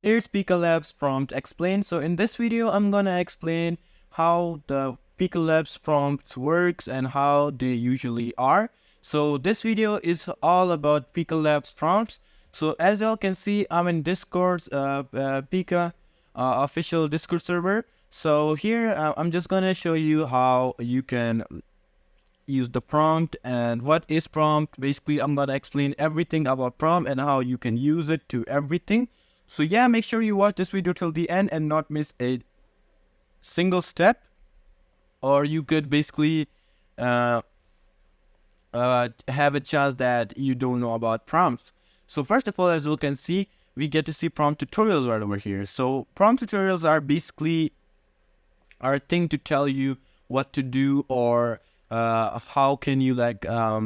Here's Pika Labs Prompt Explained. So in this video, I'm gonna explain how the Pika Labs prompts works and how they usually are. So this video is all about Pika Labs prompts. So as y'all can see, I'm in Discord's Pika official Discord server. So here I'm just gonna show you how you can use the prompt and what is prompt. Basically, I'm gonna explain everything about prompt and how you can use it to everything. So yeah, make sure you watch this video till the end and not miss a single step, or you could basically have a chance that you don't know about prompts. So first of all, as you can see, we get to see prompt tutorials right over here. So prompt tutorials are basically our thing to tell you what to do, or how can you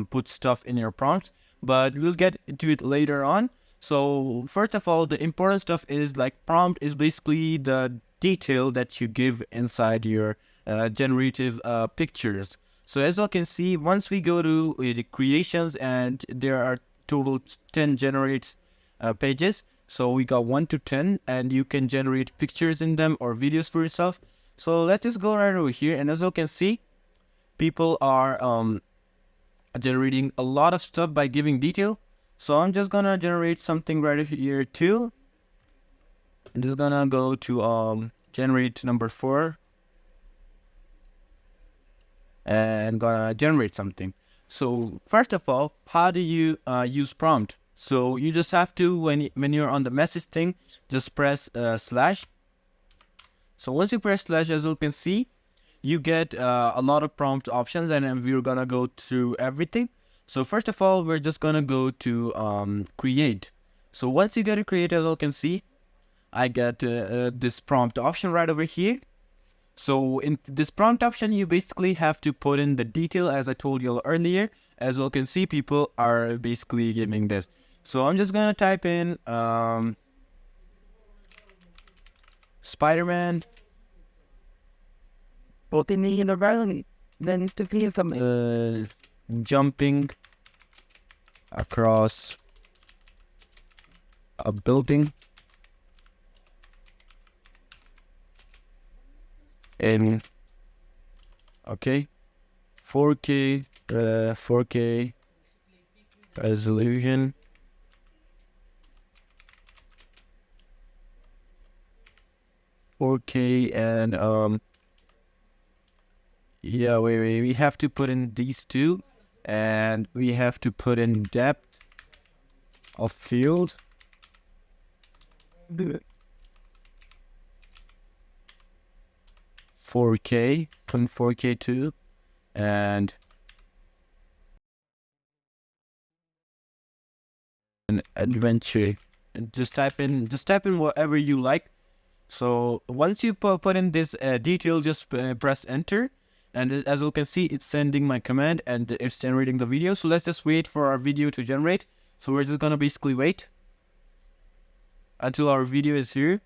put stuff in your prompts, but we'll get into it later on. So first of all, the important stuff is like prompt is basically the detail that you give inside your generative pictures. So as you can see, once we go to the creations, and there are total 10 generates pages. So we got 1 to 10, and you can generate pictures in them or videos for yourself. So let's just go right over here, and as you can see, people are generating a lot of stuff by giving detail. So I'm just gonna generate something right here too. I'm just gonna go to generate number 4 and gonna generate something. So first of all, how do you use prompt? So you just have to, when you're on the message thing, just press slash. So once you press slash, as you can see, you get a lot of prompt options, and then we're gonna go through everything. So first of all, we're just gonna go to create. So once you get to create, as you can see, I get this prompt option right over here. So in this prompt option, you basically have to put in the detail, as I told you earlier. As you can see, people are basically giving this. So I'm just gonna type in Spider-Man then to clear something. Jumping across a building in 4K 4K resolution, and yeah, wait, we have to put in these two, and we have to put in depth of field. 4K, put 4K too, and an adventure. And just type in whatever you like. So once you put in this detail, just press enter, and as you can see, it's sending my command and it's generating the video. So let's just wait for our video to generate. So we're just gonna basically wait until our video is here.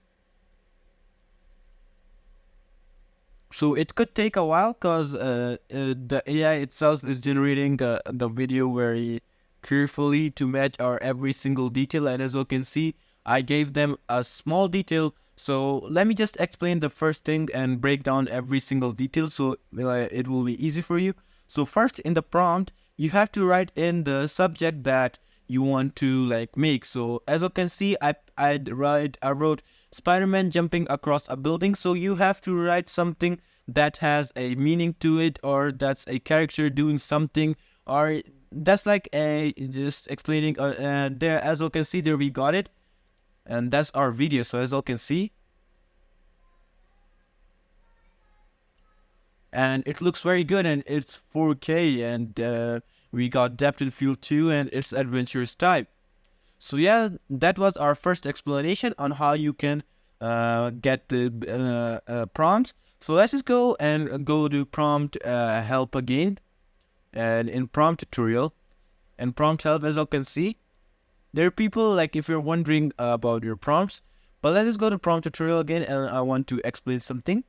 So it could take a while, because the AI itself is generating the video very carefully to match our every single detail. And as you can see, I gave them a small detail. So let me just explain the first thing and break down every single detail, so it will be easy for you. So first, in the prompt, you have to write in the subject that you want to make. So as you can see, I wrote Spider-Man jumping across a building. So you have to write something that has a meaning to it, or that's a character doing something, or that's like a just explaining. There, as you can see, there we got it, and that's our video. So as you can see, and it looks very good, and it's 4K, and we got depth and field too, and it's adventurous type. So yeah, that was our first explanation on how you can get the prompt. So let's just go to prompt help again, and in prompt tutorial and prompt help, as you can see, there are people if you're wondering about your prompts. But let's just go to prompt tutorial again, and I want to explain something.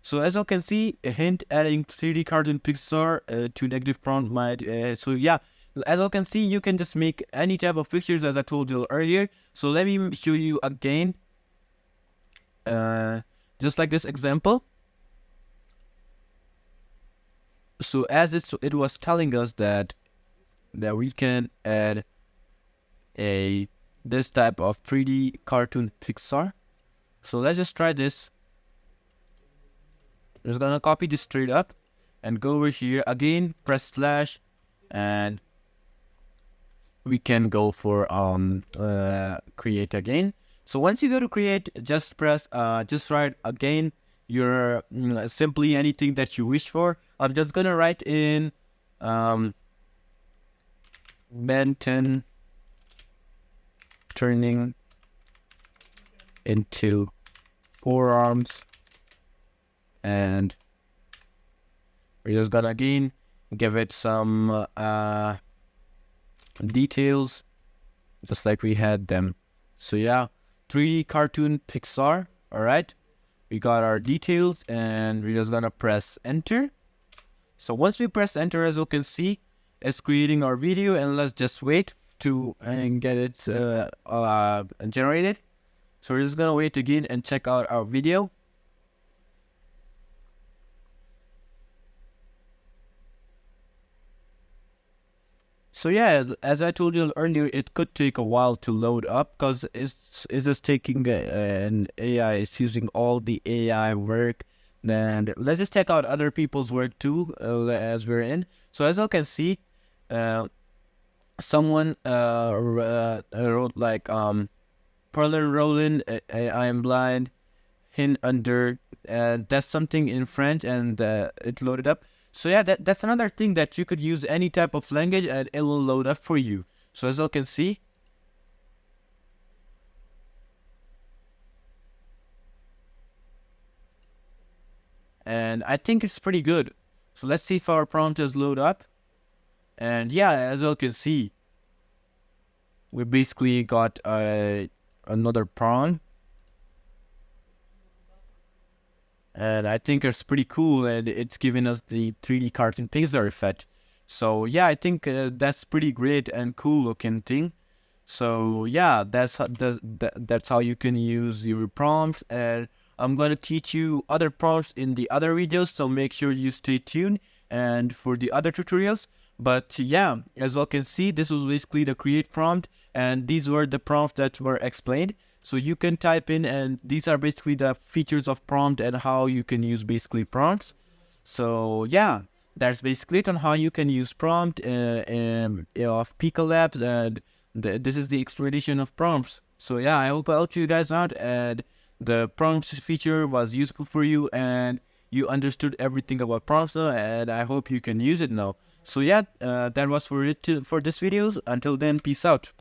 So as you can see, a hint, adding 3D cartoon Pixar to negative prompt might. So yeah, as you can see, you can just make any type of pictures, as I told you earlier. So let me show you again. just like this example. So as it was telling us that we can add this type of 3D cartoon Pixar. So let's just try this. I'm just gonna copy this straight up and go over here again, press slash, and we can go for create again. So once you go to create, just press just write again your simply anything that you wish for. I'm just gonna write in Benton turning into forearms, and we're just gonna again give it some details just like we had them. So yeah, 3D cartoon Pixar. All right, we got our details and we're just gonna press enter. So once we press enter, as you can see, it's creating our video, and let's just wait to get it generated. So we're just gonna wait again and check out our video. So yeah, as I told you earlier, it could take a while to load up because it's just taking an AI. It's using all the AI work. Then let's just check out other people's work too, as we're in. So as you can see, someone wrote like Perlin Roland, I am blind, hin under, and that's something in French, and it loaded up. So yeah, that's another thing that you could use any type of language and it will load up for you. So as you can see, and I think it's pretty good. So let's see if our prompt is load up. And yeah, as you can see, we basically got another prompt. And I think it's pretty cool, and it's giving us the 3D cartoon Pixar effect. So yeah, I think that's pretty great and cool looking thing. So yeah, that's how you can use your prompts, and I'm gonna teach you other prompts in the other videos. So make sure you stay tuned and for the other tutorials. But yeah, as you can see, this was basically the create prompt, and these were the prompts that were explained. So you can type in, and these are basically the features of prompt and how you can use basically prompts. So yeah, that's basically it on how you can use prompt of Pika Labs, and this is the explanation of prompts. So yeah, I hope I helped you guys out, and the prompts feature was useful for you, and you understood everything about prompts now, and I hope you can use it now. So yeah, that was for this video. Until then, peace out.